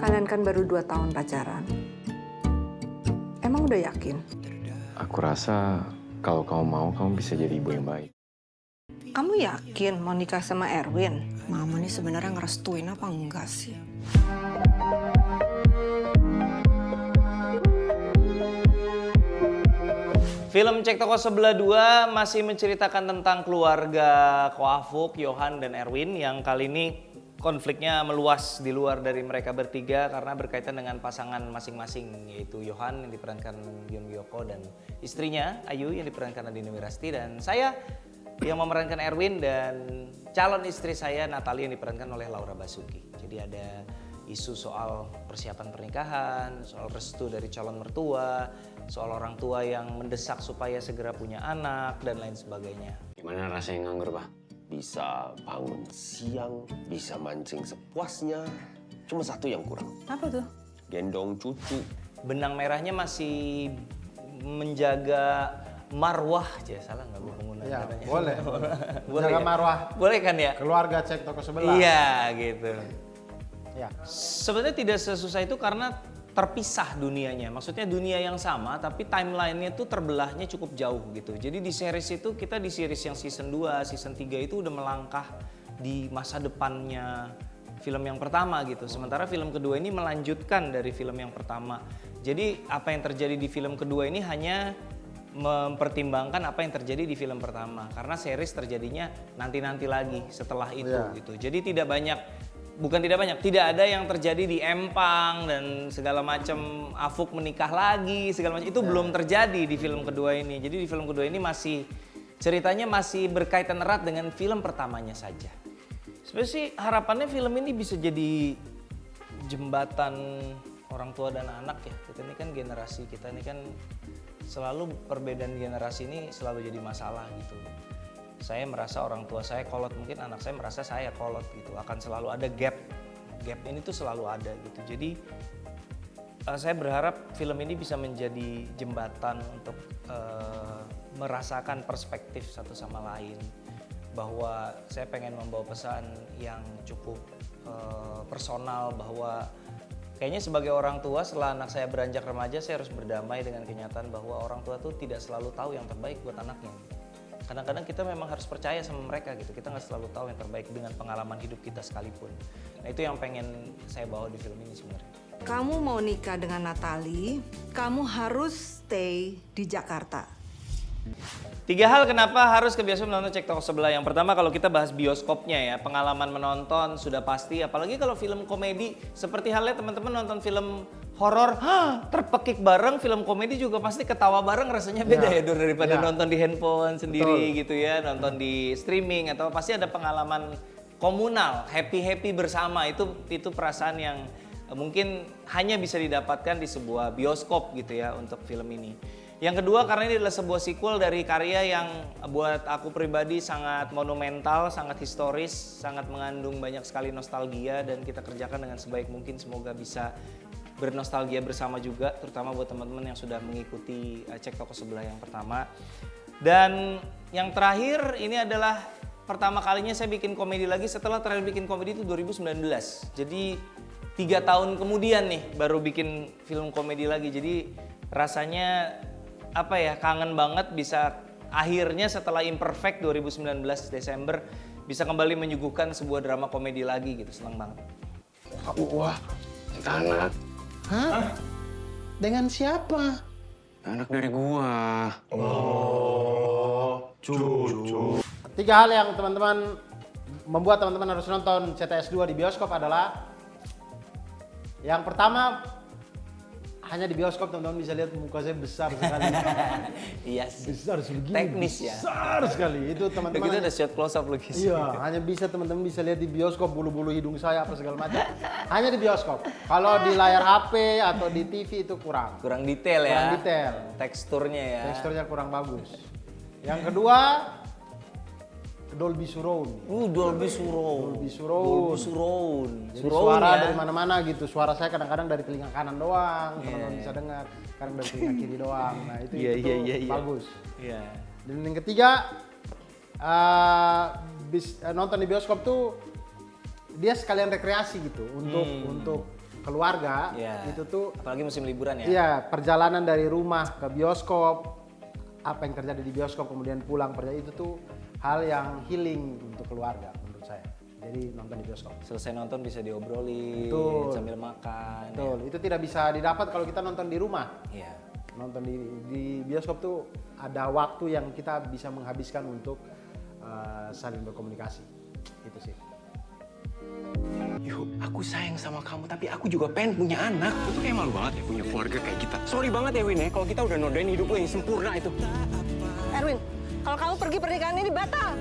Kalian kan baru 2 tahun pacaran. Emang udah yakin? Aku rasa kalau kamu mau, kamu bisa jadi ibu yang baik. Kamu yakin mau nikah sama Erwin? Mama nih sebenarnya ngerestuin apa enggak sih? Film Cek Toko Sebelah 2 masih menceritakan tentang keluarga Koafuk, Johan, dan Erwin yang kali ini konfliknya meluas di luar dari mereka bertiga karena berkaitan dengan pasangan masing-masing, yaitu Johan yang diperankan Yoon Byoko dan istrinya Ayu yang diperankan Nadine Wirasti, dan saya yang memerankan Erwin, dan calon istri saya Natalie yang diperankan oleh Laura Basuki. Jadi ada isu soal persiapan pernikahan, soal restu dari calon mertua, soal orang tua yang mendesak supaya segera punya anak, dan lain sebagainya. Gimana rasanya nganggur, Pak? Bisa bangun siang, bisa mancing sepuasnya. Cuma satu yang kurang. Apa tuh? Gendong cucu. Benang merahnya masih menjaga marwah, salah nggak gue menggunakan Ya, katanya? boleh. Boleh Jaga ya? marwah Boleh kan ya? keluarga Cek Toko Sebelah. Iya gitu. Ya. Sebenarnya tidak sesusah itu karena terpisah dunianya. Maksudnya dunia yang sama tapi timelinenya tuh terbelahnya cukup jauh gitu. Jadi di series itu kita di series yang season 2, season 3 itu udah melangkah di masa depannya film yang pertama gitu. Sementara film kedua ini melanjutkan dari film yang pertama. Jadi apa yang terjadi di film kedua ini hanya mempertimbangkan apa yang terjadi di film pertama. Karena series terjadinya nanti-nanti lagi setelah itu gitu. Jadi tidak ada yang terjadi di Empang dan segala macam, Afuk menikah lagi segala macam, itu belum terjadi di film kedua ini. Jadi di film kedua ini ceritanya masih berkaitan erat dengan film pertamanya saja. Sebenarnya sih harapannya film ini bisa jadi jembatan orang tua dan anak ya. Kita ini kan generasi, kita ini kan selalu perbedaan generasi ini selalu jadi masalah gitu. Saya merasa orang tua saya kolot, mungkin anak saya merasa saya kolot gitu. Akan selalu ada gap ini tuh selalu ada gitu. Jadi saya berharap film ini bisa menjadi jembatan untuk merasakan perspektif satu sama lain. Bahwa saya pengen membawa pesan yang cukup personal, bahwa kayaknya sebagai orang tua setelah anak saya beranjak remaja, saya harus berdamai dengan kenyataan bahwa orang tua tuh tidak selalu tahu yang terbaik buat anaknya. Kadang-kadang kita memang harus percaya sama mereka gitu. Kita nggak selalu tahu yang terbaik dengan pengalaman hidup kita sekalipun. Nah itu yang pengen saya bawa di film ini sebenarnya. Kamu mau nikah dengan Natalie, kamu harus stay di Jakarta. 3 hal kenapa harus ke bioskop menonton Cek Toko Sebelah. Yang pertama, kalau kita bahas bioskopnya ya, pengalaman menonton sudah pasti. Apalagi kalau film komedi, seperti halnya teman-teman nonton film horor, terpekik bareng, film komedi juga pasti ketawa bareng, rasanya beda ya daripada nonton di handphone sendiri gitu ya, nonton di streaming, atau pasti ada pengalaman komunal, happy bersama. Itu perasaan yang mungkin hanya bisa didapatkan di sebuah bioskop gitu ya untuk film ini. Yang kedua, karena ini adalah sebuah sequel dari karya yang buat aku pribadi sangat monumental, sangat historis, sangat mengandung banyak sekali nostalgia, dan kita kerjakan dengan sebaik mungkin. Semoga bisa bernostalgia bersama juga, terutama buat teman-teman yang sudah mengikuti Cek Toko Sebelah yang pertama. Dan yang terakhir, ini adalah pertama kalinya saya bikin komedi lagi setelah terakhir bikin komedi itu 2019. Jadi 3 tahun kemudian nih baru bikin film komedi lagi. Jadi rasanya kangen banget bisa akhirnya setelah Imperfect 2019 Desember bisa kembali menyuguhkan sebuah drama komedi lagi gitu. Senang banget. Wah, anak. Hah? Dengan siapa? Anak dari gua. Cucu. 3 hal yang teman-teman membuat teman-teman harus nonton CTS 2 di bioskop adalah: yang pertama, hanya di bioskop teman-teman bisa lihat muka saya besar sekali. Iya sih. Besar segini. Teknis ya. Besar sekali. Itu teman-teman. Kita ada shot close up lagi sih. Iya, hanya bisa teman-teman bisa lihat di bioskop, bulu-bulu hidung saya apa segala macam. Hanya di bioskop. Kalau di layar HP atau di TV itu kurang. Kurang detail ya. Kurang detail. Teksturnya ya. Teksturnya kurang bagus. Yang kedua, Dolby Surround. Dolby Surround. Dolby Surround. Surround. Jadi suara dari mana-mana gitu. Suara saya kadang-kadang dari telinga kanan doang, teman-teman bisa dengar. Kadang dari telinga kiri doang. Nah itu bagus. Iya. Dan yang ketiga, nonton di bioskop tuh dia sekalian rekreasi gitu untuk keluarga Iya. itu tuh Apalagi musim liburan ya. iya perjalanan dari rumah ke bioskop, apa yang terjadi di bioskop kemudian pulang itu tuh hal yang healing untuk keluarga menurut saya. Jadi nonton di bioskop. Selesai nonton bisa diobrolin Betul. sambil makan. Betul, itu tidak bisa didapat kalau kita nonton di rumah. Iya. Nonton di bioskop tuh ada waktu yang kita bisa menghabiskan untuk saling berkomunikasi. Itu sih. Yuk, aku sayang sama kamu, tapi aku juga pengen punya anak. Lu tuh kayak malu banget ya punya keluarga kayak kita. Sorry banget ya Win ya, kalau kita udah nodain hidup lo yang sempurna itu. Erwin, kalau kamu pergi pernikahan ini batal.